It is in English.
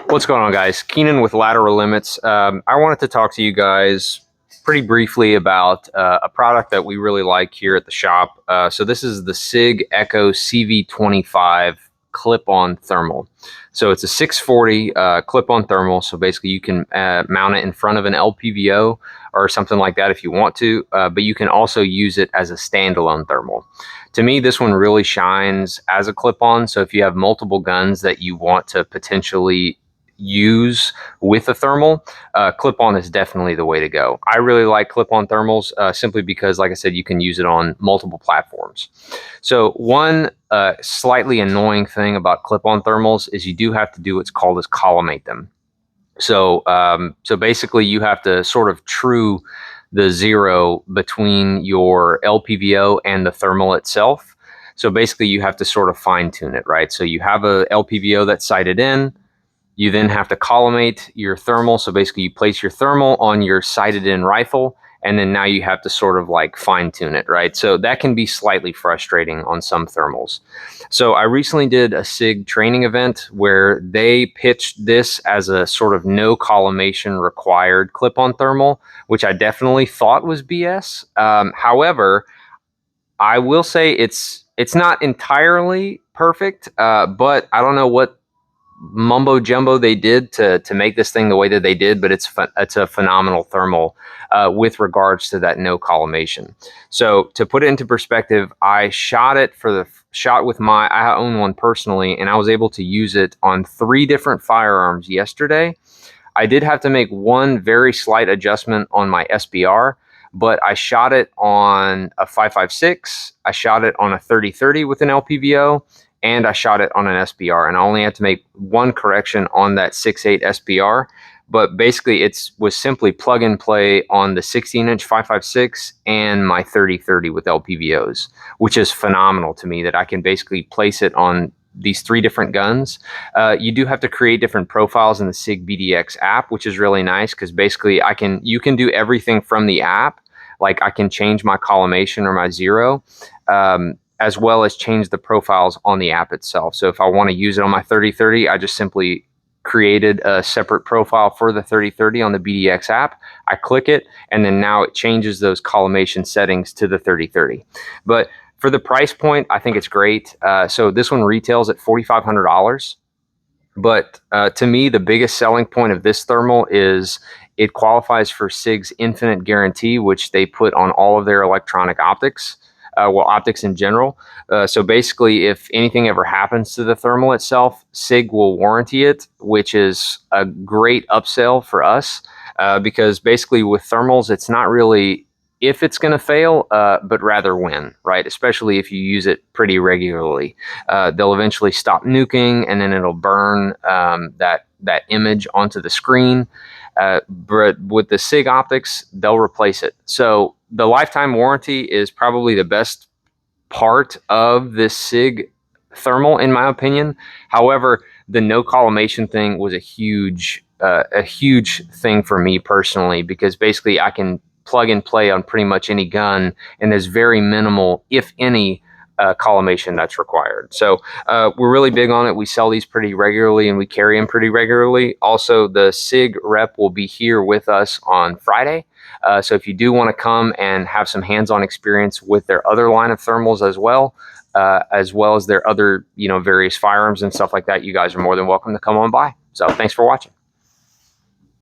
What's going on, guys? Keenan with Lateral Limits. I wanted to talk to you guys pretty briefly about a product that we really like here at the shop. So this is the Sig Echo CV25 clip-on thermal. So it's a 640 clip-on thermal. So basically you can mount it in front of an LPVO or something like that if you want to, but you can also use it as a standalone thermal. To me, this one really shines as a clip-on. So if you have multiple guns that you want to potentially use with a thermal, clip-on is definitely the way to go. I really like clip-on thermals simply because, like I said, you can use it on multiple platforms. So one slightly annoying thing about clip-on thermals is you do have to do what's called as collimate them. So basically you have to sort of true the zero between your LPVO and the thermal itself. So basically you have to sort of fine tune it, right? So you have a LPVO that's sighted in. You then have to collimate your thermal. So basically you place your thermal on your sighted in rifle, and then now you have to sort of like fine tune it, right? So that can be slightly frustrating on some thermals. So I recently did a SIG training event where they pitched this as a sort of no collimation required clip-on thermal, which I definitely thought was BS. However, I will say it's not entirely perfect, but I don't know what mumbo jumbo they did to make this thing the way that they did, but it's a phenomenal thermal with regards to that no collimation. So to put it into perspective, I shot with I own one personally, and I was able to use it on 3 different firearms yesterday. I did have to make one very slight adjustment on my SBR, but I shot it on a 5.56, I shot it on a 30-30 with an LPVO, and I shot it on an SBR, and I only had to make one correction on that 6.8 SBR. But basically, it was simply plug and play on the 16-inch 5.56 and my 30-30 with LPVOs, which is phenomenal to me that I can basically place it on these 3 different guns. You do have to create different profiles in the SIG BDX app, which is really nice because basically you can do everything from the app. Like I can change my collimation or my zero, as well as change the profiles on the app itself. So if I want to use it on my 30-30, I just simply created a separate profile for the 30-30 on the BDX app. I click it, and then now it changes those collimation settings to the 30-30. But for the price point, I think it's great. So this one retails at $4,500. But to me, the biggest selling point of this thermal is it qualifies for SIG's infinite guarantee, which they put on all of their electronic optics. Well, optics in general. So basically, if anything ever happens to the thermal itself, SIG will warranty it, which is a great upsell for us because basically with thermals, it's not really if it's going to fail, but rather when, right? Especially if you use it pretty regularly. They'll eventually stop nuking, and then it'll burn that image onto the screen. But with the SIG optics, they'll replace it. So the lifetime warranty is probably the best part of this SIG thermal, in my opinion. However, the no collimation thing was a huge thing for me personally, because basically I can plug and play on pretty much any gun, and there's very minimal, if any, collimation that's required. So we're really big on it. We sell these pretty regularly and we carry them pretty regularly. Also, the SIG rep will be here with us on Friday. So if you do want to come and have some hands-on experience with their other line of thermals as well as their other, various firearms and stuff like that, you guys are more than welcome to come on by. So thanks for watching.